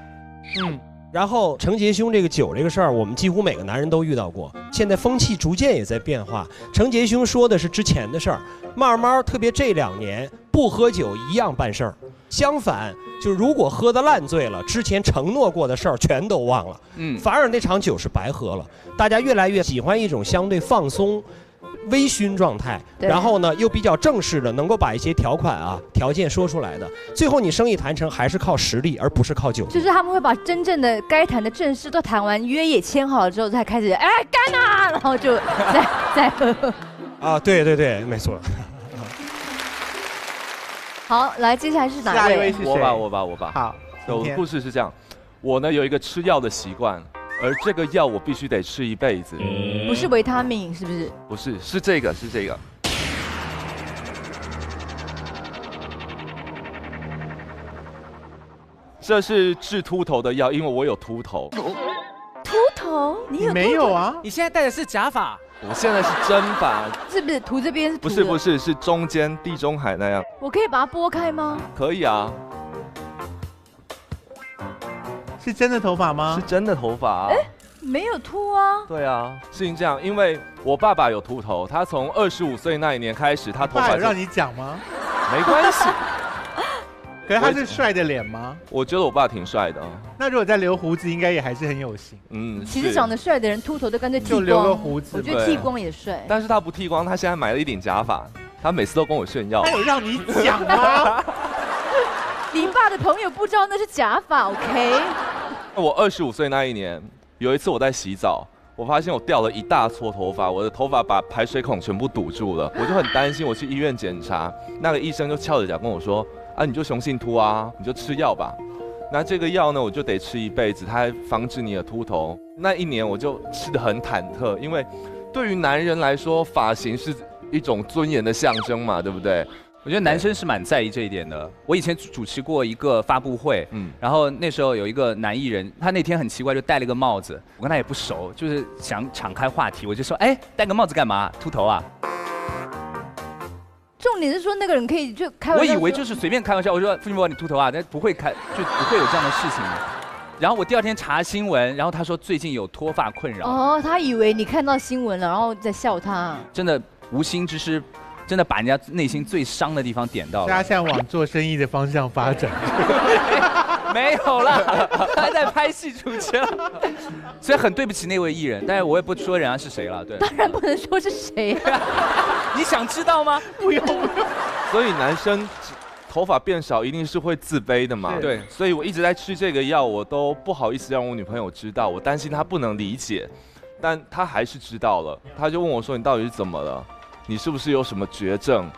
Speaker 9: 然后程杰兄这个酒这个事儿，我们几乎每个男人都遇到过。现在风气逐渐也在变化。程杰兄说的是之前的事儿，慢慢特别这2年，不喝酒一样办事儿。相反，就如果喝得烂醉了，之前承诺过的事儿全都忘了，反而那场酒是白喝了。大家越来越喜欢一种相对放松、微醺状态，然后呢又比较正式的，能够把一些条件说出来的。最后你生意谈成还是靠实力，而不是靠酒。
Speaker 4: 就是他们会把真正的该谈的正事都谈完，约也签好了之后，才开始干啊，然后就再喝。
Speaker 9: 啊，对对对，没错。
Speaker 4: 好，来，接下来是哪位？
Speaker 6: 下一位是谁？
Speaker 11: 我吧。
Speaker 6: 好，
Speaker 11: 我的故事是这样，我呢有一个吃药的习惯，而这个药我必须得吃一辈子。
Speaker 4: 不是维他命，是不是？
Speaker 11: 不是，是这个。这是治秃头的药，因为我有秃头。
Speaker 4: 秃头？你有？
Speaker 6: 没有啊？
Speaker 5: 你现在戴的是假发？
Speaker 11: 我现在是真发。
Speaker 4: 是不是涂这边是涂的？
Speaker 11: 不是，是中间地中海那样。
Speaker 4: 我可以把它拨开吗？
Speaker 11: 可以啊。
Speaker 6: 是真的头发吗？
Speaker 11: 是真的头发啊。
Speaker 4: 没有秃啊。
Speaker 11: 对啊，事情这样，因为我爸爸有秃头，他从25岁那一年开始，他头发
Speaker 6: 有让你讲吗？
Speaker 11: 没关系。
Speaker 6: 可是他是帅的脸吗？
Speaker 11: 我觉得我爸挺帅的。
Speaker 6: 那如果再留胡子，应该也还是很有型。
Speaker 4: 其实长得帅的人秃头都干脆剃光，
Speaker 6: 就留个胡子。
Speaker 4: 我觉得剃光也帅。
Speaker 11: 但是他不剃光，他现在买了一顶假发，他每次都跟我炫耀。
Speaker 6: 他有让你讲吗？
Speaker 4: 你爸的朋友不知道那是假发 ，OK？
Speaker 11: 我25岁那一年，有一次我在洗澡，我发现我掉了一大撮头发，我的头发把排水孔全部堵住了，我就很担心，我去医院检查，那个医生就翘着脚跟我说：“啊，你就雄性秃啊，你就吃药吧。”那这个药呢，我就得吃一辈子，它还防止你的秃头。那一年我就吃得很忐忑，因为对于男人来说，发型是一种尊严的象征嘛，对不对？
Speaker 7: 我觉得男生是蛮在意这一点的。我以前主持过一个发布会，然后那时候有一个男艺人，他那天很奇怪，就戴了个帽子。我跟他也不熟，就是想敞开话题，我就说：“哎，戴个帽子干嘛？秃头啊？”
Speaker 4: 重点是说那个人可以就开玩笑。
Speaker 7: 我以为就是随便开玩笑，我说：“付金波，你秃头啊？”但不会就不会有这样的事情。然后我第二天查新闻，然后他说最近有脱发困扰。
Speaker 4: 哦，他以为你看到新闻了，然后在笑他。
Speaker 7: 真的无心之失。真的把人家内心最伤的地方点到了。
Speaker 6: 大家现在往做生意的方向发展。
Speaker 7: 没有啦，还在拍戏主持了。所以很对不起那位艺人，但是我也不说人家是谁了。对，
Speaker 4: 当然不能说是谁啊。
Speaker 7: 你想知道吗？
Speaker 6: 不用。
Speaker 11: 所以男生头发变少一定是会自卑的嘛。
Speaker 7: 对。
Speaker 11: 所以我一直在吃这个药，我都不好意思让我女朋友知道，我担心她不能理解，但她还是知道了。她就问我说：“你到底是怎么了？你是不是有什么绝症？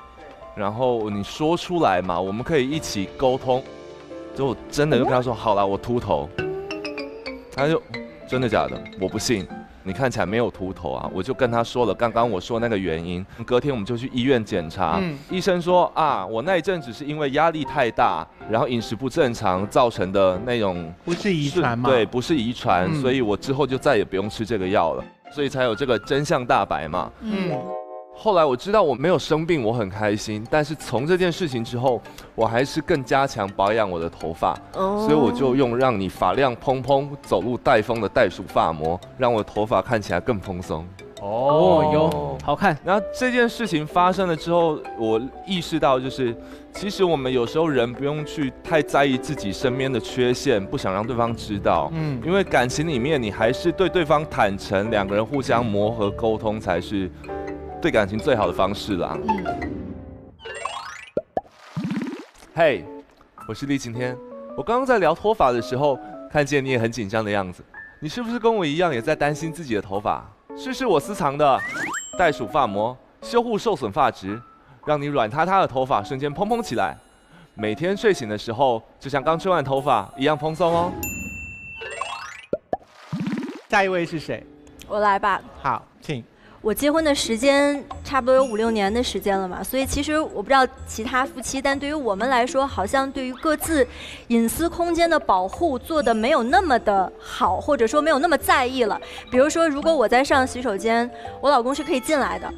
Speaker 11: 然后你说出来嘛，我们可以一起沟通。”就真的就跟他说：“好啦，我秃头。”他就真的假的？我不信，你看起来没有秃头啊！我就跟他说了刚刚我说那个原因。隔天我们就去医院检查，医生说啊，我那一阵子是因为压力太大，然后饮食不正常造成的那种，
Speaker 6: 不是遗传吗？
Speaker 11: 对，不是遗传，所以我之后就再也不用吃这个药了，所以才有这个真相大白嘛。后来我知道我没有生病，我很开心。但是从这件事情之后，我还是更加强保养我的头发，所以我就用让你发量蓬蓬、走路带风的袋鼠发膜，让我的头发看起来更蓬松。
Speaker 5: 有好看。
Speaker 11: 然后这件事情发生了之后，我意识到就是其实我们有时候人不用去太在意自己身边的缺陷，不想让对方知道。因为感情里面你还是对对方坦诚，两个人互相磨合沟通才是对感情最好的方式啦。嘿，我是厉晴天。我刚刚在聊脱发的时候，看见你也很紧张的样子，你是不是跟我一样也在担心自己的头发？试试我私藏的袋鼠发膜，修护受损发质，让你软塌塌的头发瞬间蓬蓬起来。每天睡醒的时候，就像刚吹完头发一样蓬松哦。
Speaker 6: 下一位是谁？
Speaker 12: 我来吧。
Speaker 6: 好，请。
Speaker 12: 我结婚的时间差不多有5-6年的时间了嘛，所以其实我不知道其他夫妻，但对于我们来说，好像对于各自隐私空间的保护做得没有那么的好，或者说没有那么在意了。比如说，如果我在上洗手间，我老公是可以进来的，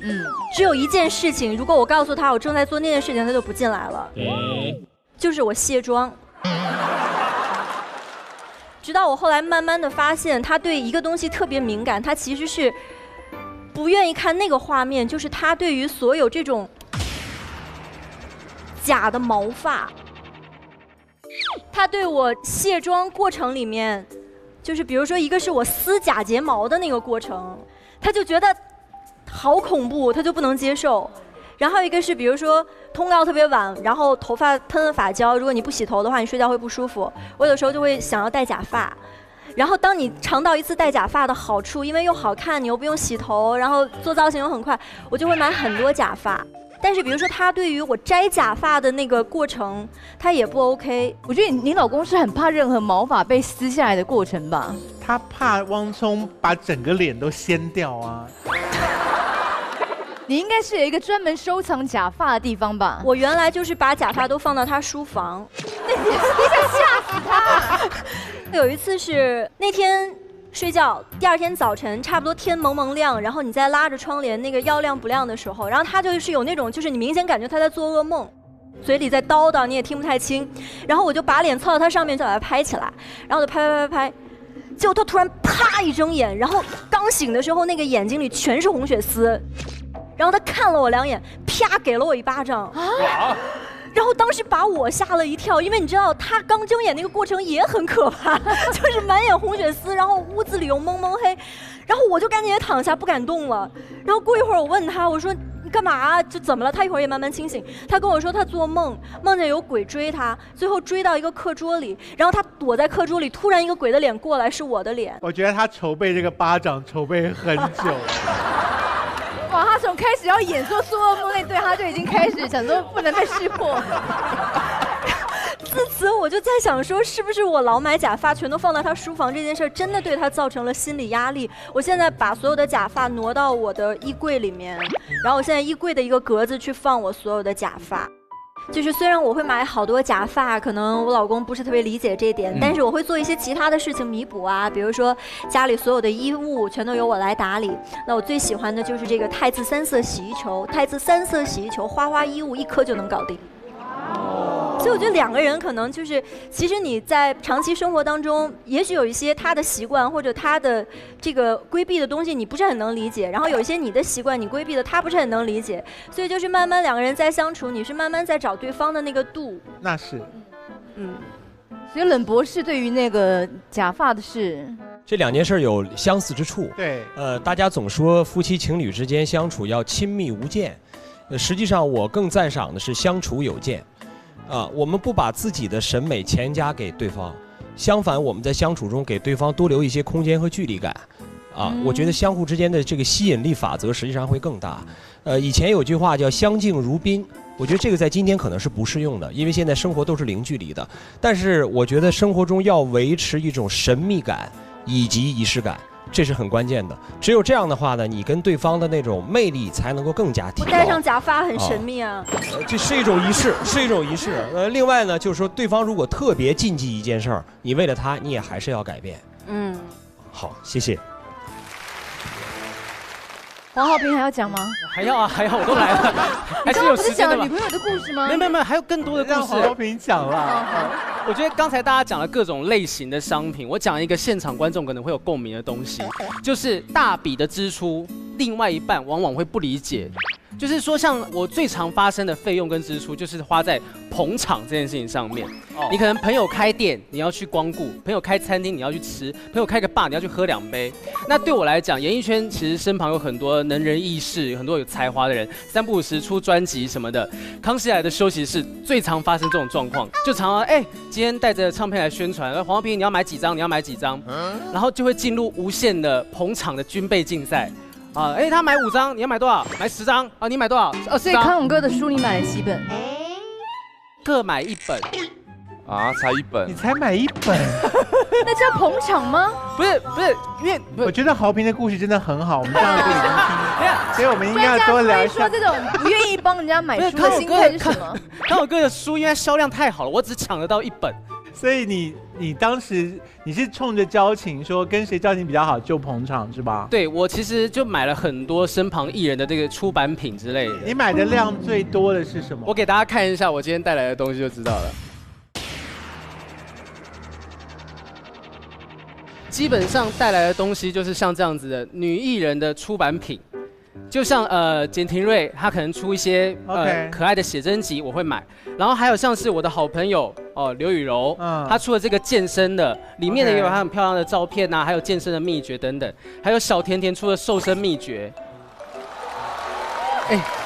Speaker 12: 只有一件事情，如果我告诉他我正在做那件事情，他就不进来了，就是我卸妆。直到我后来慢慢的发现，他对一个东西特别敏感，他其实是不愿意看那个画面，就是他对于所有这种假的毛发。他对我卸妆过程里面，就是比如说一个是我撕假睫毛的那个过程，他就觉得好恐怖，他就不能接受。然后一个是比如说通告特别晚，然后头发喷了发胶，如果你不洗头的话，你睡觉会不舒服。我有时候就会想要戴假发。然后当你尝到一次戴假发的好处，因为又好看，你又不用洗头，然后做造型又很快，我就会买很多假发。但是比如说他对于我摘假发的那个过程，他也不 OK。
Speaker 4: 我觉得你老公是很怕任何毛发被撕下来的过程吧？
Speaker 6: 他怕汪聪把整个脸都掀掉啊。
Speaker 4: 你应该是有一个专门收藏假发的地方吧？
Speaker 12: 我原来就是把假发都放到他书房。
Speaker 4: 你想吓死他！
Speaker 12: 有一次是那天睡觉，第二天早晨差不多天蒙蒙亮，然后你再拉着窗帘，那个要亮不亮的时候，然后他就是有那种，就是你明显感觉他在做噩梦，嘴里在叨叨，你也听不太清。然后我就把脸凑到他上面，就把他拍起来，然后就拍。结果他突然啪一睁眼，然后刚醒的时候那个眼睛里全是红血丝。然后他看了我2眼，啪给了我1巴掌啊！然后当时把我吓了一跳，因为你知道他刚睁眼那个过程也很可怕，就是满眼红血丝，然后屋子里又蒙蒙黑，然后我就赶紧也躺下不敢动了。然后过一会儿我问他，我说你干嘛啊？就怎么了？他一会儿也慢慢清醒，他跟我说他做梦见有鬼追他，最后追到一个课桌里，然后他躲在课桌里，突然一个鬼的脸过来，是我的脸。
Speaker 6: 我觉得他筹备这个巴掌筹备很久。
Speaker 4: 哇，他从开始要演说做噩梦那对，他就已经开始想说不能被识破。
Speaker 12: 自此我就在想说，是不是我老买假发全都放到他书房这件事真的对他造成了心理压力？我现在把所有的假发挪到我的衣柜里面，然后我现在衣柜的一个格子去放我所有的假发。就是虽然我会买好多假发，可能我老公不是特别理解这一点，但是我会做一些其他的事情弥补啊，比如说家里所有的衣物全都由我来打理。那我最喜欢的就是这个汰渍3色洗衣球，汰渍3色洗衣球，花衣物1颗就能搞定。所以我觉得2个人可能就是，其实你在长期生活当中，也许有一些他的习惯或者他的这个规避的东西你不是很能理解，然后有一些你的习惯你规避的他不是很能理解，所以就是慢慢2个人在相处，你是慢慢在找对方的那个度。
Speaker 6: 那是，
Speaker 4: 所以冷博士对于那个假发的事，
Speaker 9: 这2件事有相似之处。
Speaker 6: 对，
Speaker 9: 大家总说夫妻情侣之间相处要亲密无间，实际上我更赞赏的是相处有间。我们不把自己的审美强加给对方，相反，我们在相处中给对方多留一些空间和距离感。我觉得相互之间的这个吸引力法则实际上会更大。以前有句话叫相敬如宾，我觉得这个在今天可能是不适用的，因为现在生活都是零距离的。但是我觉得生活中要维持一种神秘感以及仪式感，这是很关键的。只有这样的话呢，你跟对方的那种魅力才能够更加提高。
Speaker 12: 我戴上假发很神秘啊。
Speaker 9: 这是一种仪式，是一种仪式。另外呢，就是说对方如果特别禁忌一件事儿，你为了他，你也还是要改变。好，谢谢。
Speaker 4: 黄浩平还要讲吗？
Speaker 5: 还要，我都来了。
Speaker 4: 你刚刚不是讲了女朋友的故事吗？
Speaker 5: 没有，还有更多的故事。
Speaker 6: 让黄浩平讲了。
Speaker 5: 我觉得刚才大家讲了各种类型的商品，我讲一个现场观众可能会有共鸣的东西，就是大笔的支出，另外一半往往会不理解。就是说，像我最常发生的费用跟支出，就是花在捧场这件事情上面。你可能朋友开店，你要去光顾；朋友开餐厅，你要去吃；朋友开个bar，你要去喝2杯。那对我来讲，演艺圈其实身旁有很多能人异士，很多有才华的人，3不5时出专辑什么的。康熙来的休息室最常发生这种状况，就常常今天带着唱片来宣传，黄浩平你要买几张？你要买几张？然后就会进入无限的捧场的军备竞赛。他买5张，你要买多少？买10张啊？你买多少？20张。
Speaker 4: 所以康永哥的书你买了几本？
Speaker 5: 各买1本。
Speaker 11: 才1本？
Speaker 6: 你才买1本？
Speaker 4: 那叫捧场吗？
Speaker 5: 不是，因为
Speaker 6: 我觉得豪平的故事真的很好，我们这样就已经听，所以我们应该要多聊一下。
Speaker 4: 说这种不愿意帮人家买书的心态是什么？
Speaker 5: 康永哥的书因为销量太好了，我只抢得到1本。
Speaker 6: 所以你当时你是冲着交情说跟谁交情比较好就捧场是吧？
Speaker 5: 对，我其实就买了很多身旁艺人的这个出版品之类的。
Speaker 6: 你买的量最多的是什么？
Speaker 5: 我给大家看一下我今天带来的东西就知道了。基本上带来的东西就是像这样子的女艺人的出版品。就像简廷瑞，他可能出一些可爱的写真集，我会买。然后还有像是我的好朋友刘雨柔，他出了这个健身的，里面呢也有他很漂亮的照片呐，还有健身的秘诀等等。还有小甜甜出的瘦身秘诀。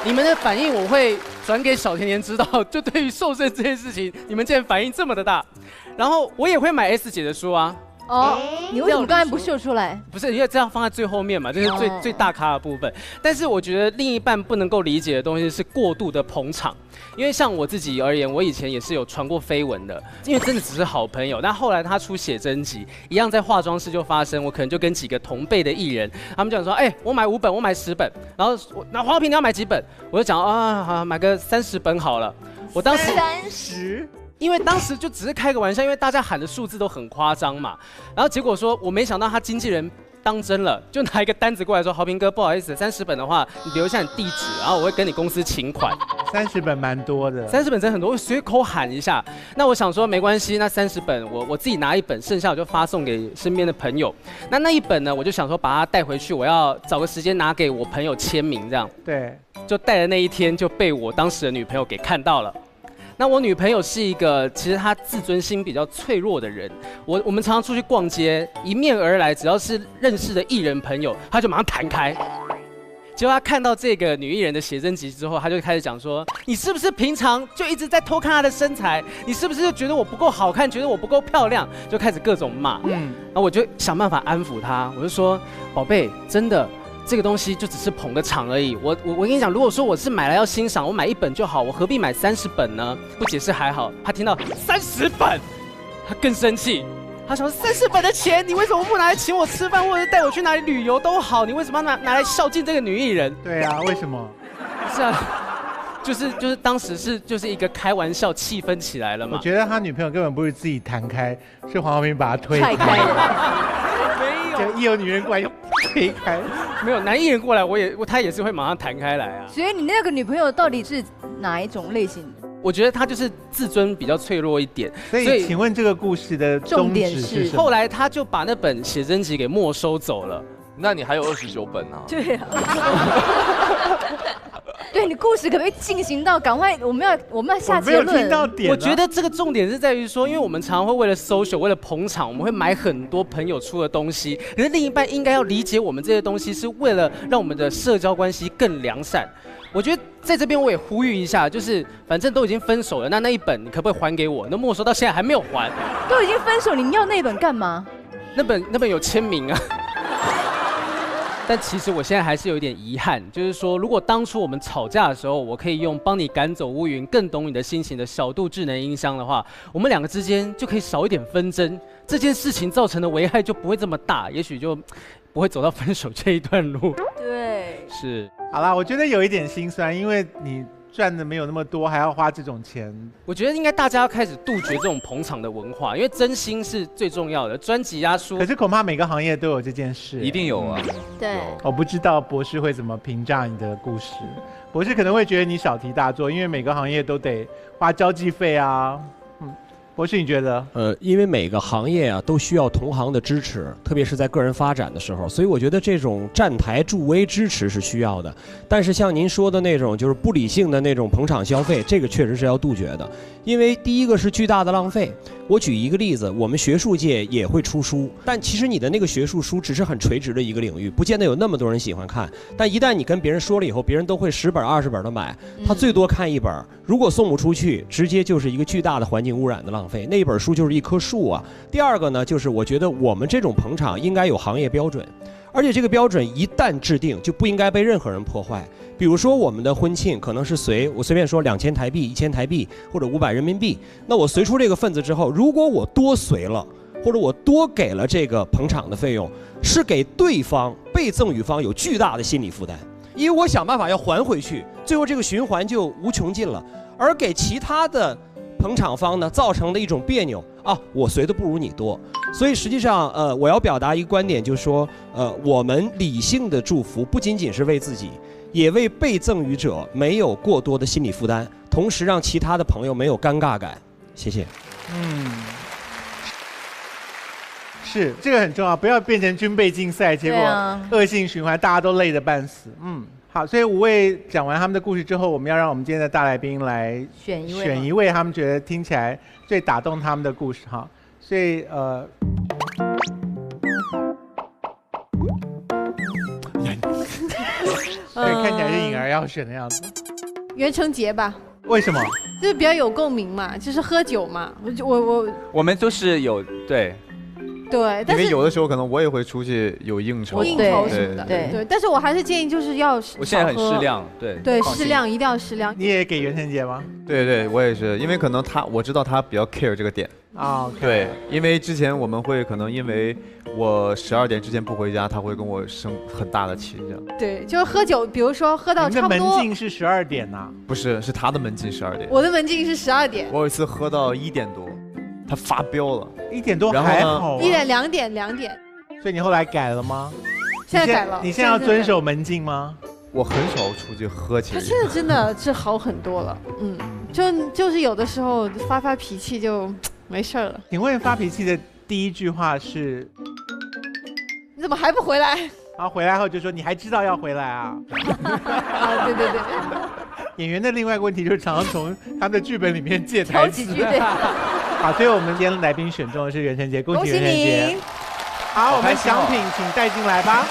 Speaker 5: 你们的反应我会转给小甜甜知道。就对于瘦身这件事情，你们竟然反应这么的大。然后我也会买 S 姐的书啊。
Speaker 4: 你为什么刚才不秀出来？
Speaker 5: 不是因为这样放在最后面嘛，这是最大咖的部分。但是我觉得另一半不能够理解的东西是过度的捧场。因为像我自己而言，我以前也是有传过绯闻的，因为真的只是好朋友。但后来他出写真集，一样在化妆室就发生，我可能就跟几个同辈的艺人，他们讲说，我买5本，我买10本，然后那黄浩平你要买几本？我就讲好，买个30本好了。我当时
Speaker 6: 30。
Speaker 5: 因为当时就只是开个玩笑，因为大家喊的数字都很夸张嘛。然后结果说，我没想到他经纪人当真了，就拿一个单子过来说：“豪平哥，不好意思，30本的话，你留下你地址，然后我会跟你公司请款。
Speaker 6: ”30本蛮多的
Speaker 5: ，30本真很多，我随口喊一下。那我想说没关系，那30本我自己拿1本，剩下我就发送给身边的朋友。那一本呢，我就想说把它带回去，我要找个时间拿给我朋友签名，这样。
Speaker 6: 对。
Speaker 5: 就带的那一天就被我当时的女朋友给看到了。那我女朋友是一个，其实她自尊心比较脆弱的人。我们常常出去逛街，迎面而来，只要是认识的艺人朋友，她就马上弹开。结果她看到这个女艺人的写真集之后，她就开始讲说：“你是不是平常就一直在偷看她的身材？你是不是就觉得我不够好看，觉得我不够漂亮？”就开始各种骂。然后我就想办法安抚她，我就说：“宝贝，真的。”这个东西就只是捧个场而已。我跟你讲，如果说我是买来要欣赏，我买1本就好，我何必买30本呢？不解释还好，他听到30本，他更生气。他想说30本的钱，你为什么不拿来请我吃饭，或者带我去哪里旅游都好？你为什么要拿来孝敬这个女艺人？
Speaker 6: 对啊，为什么？
Speaker 5: 是啊，就是当时就是一个开玩笑，气氛起来了嘛。
Speaker 6: 我觉得他女朋友根本不是自己弹开，是黄浩平把他推开。
Speaker 5: 没有，
Speaker 6: 就一有女人过来就推开。
Speaker 5: 没有男艺人过来，他也是会马上弹开来啊。
Speaker 4: 所以你那个女朋友到底是哪一种类型的？
Speaker 5: 我觉得她就是自尊比较脆弱一点。
Speaker 6: 所以请问这个故事的重点是什么？
Speaker 5: 后来他就把那本写真集给没收走了。
Speaker 11: 那你还有29本啊？
Speaker 4: 对啊。对，你故事可不可以进行到赶快？我们要下结论。
Speaker 6: 我没有听到点。
Speaker 5: 我觉得这个重点是在于说，因为我们常常会为了 social， 为了捧场，我们会买很多朋友出的东西。可是另一半应该要理解，我们这些东西是为了让我们的社交关系更良善。我觉得在这边我也呼吁一下，就是反正都已经分手了，那1本你可不可以还给我？那没收到现在还没有还。
Speaker 4: 都已经分手，你要那本干嘛？
Speaker 5: 那本有签名啊。但其实我现在还是有一点遗憾，就是说，如果当初我们吵架的时候，我可以用帮你赶走乌云、更懂你的心情的小度智能音箱的话，我们2个之间就可以少一点纷争，这件事情造成的危害就不会这么大，也许就不会走到分手这一段路。
Speaker 4: 对，
Speaker 5: 是。
Speaker 6: 好啦，我觉得有一点心酸，因为你赚的没有那么多，还要花这种钱。
Speaker 5: 我觉得应该大家要开始杜绝这种捧场的文化，因为真心是最重要的。专辑啊书，
Speaker 6: 可是恐怕每个行业都有这件事。
Speaker 7: 一定有啊。
Speaker 8: 对。
Speaker 6: 我不知道博士会怎么评价你的故事。博士可能会觉得你小题大做，因为每个行业都得花交际费啊。博士，你觉得？
Speaker 9: 因为每个行业啊都需要同行的支持，特别是在个人发展的时候，所以我觉得这种站台助威支持是需要的。但是像您说的那种就是不理性的那种捧场消费，这个确实是要杜绝的。因为第一个是巨大的浪费。我举一个例子，我们学术界也会出书，但其实你的那个学术书只是很垂直的一个领域，不见得有那么多人喜欢看。但一旦你跟别人说了以后，别人都会10本20本的买，他最多看1本，如果送不出去，直接就是一个巨大的环境污染的浪费。那一本书就是一棵树啊。第二个呢，就是我觉得我们这种捧场应该有行业标准，而且这个标准一旦制定，就不应该被任何人破坏。比如说我们的婚庆可能是我随便说2000台币、1000台币或者500人民币，那我随出这个份子之后，如果我多随了，或者我多给了这个捧场的费用，是给对方被赠与方有巨大的心理负担，因为我想办法要还回去，最后这个循环就无穷尽了。而给其他的捧场方呢造成的一种别扭啊，我随的不如你多。所以实际上我要表达一个观点，就是说我们理性的祝福不仅仅是为自己，也为被赠予者没有过多的心理负担，同时让其他的朋友没有尴尬感。谢谢。
Speaker 6: 是这个很重要，不要变成军备竞赛，结果恶性循环，大家都累得半死。好，所以5位讲完他们的故事之后，我们要让我们今天的大来宾来选一位他们觉得听起来最打动他们的故事哈。所以所以看起来是颖儿要选的样子。
Speaker 2: 袁成杰吧。
Speaker 6: 为什么？
Speaker 2: 就是比较有共鸣嘛，就是喝酒嘛。
Speaker 7: 我们都是有对。
Speaker 2: 对，
Speaker 3: 因为有的时候可能我也会出去有应酬
Speaker 2: 什么的，对，但是我还是建议就是要
Speaker 7: 我现在很适量，
Speaker 2: 对，适量一定要适量。
Speaker 6: 你也给袁成杰吗？
Speaker 3: 对，我也是，因为可能我知道他比较 care 这个点
Speaker 6: 啊，
Speaker 3: 对，因为之前我们会可能因为我12点之前不回家，他会跟我生很大的气，这样。
Speaker 2: 对，就是喝酒，比如说喝到差不多。
Speaker 6: 你的门禁是12点呐？
Speaker 3: 不是，是他的门禁12点。
Speaker 2: 我的门禁是12点。
Speaker 3: 我有一次喝到1点多。他发飙了
Speaker 6: ，1点多还好，
Speaker 2: 1点2点，
Speaker 6: 所以你后来改了吗？
Speaker 2: 现在改了。
Speaker 6: 你现在要遵守门禁吗？
Speaker 3: 我很少出去喝，其实。
Speaker 2: 他现在真的是好很多了，就是有的时候发脾气就没事了。
Speaker 6: 请问发脾气的第一句话是？
Speaker 2: 你怎么还不回来？
Speaker 6: 然后回来后就说你还知道要回来啊？
Speaker 2: 啊，对。
Speaker 6: 演员的另外一个问题就是常常从他们的剧本里面借台词。好，所以我们今天来宾选中的是袁成杰，恭喜袁成杰。好，我们奖品请带进来吧。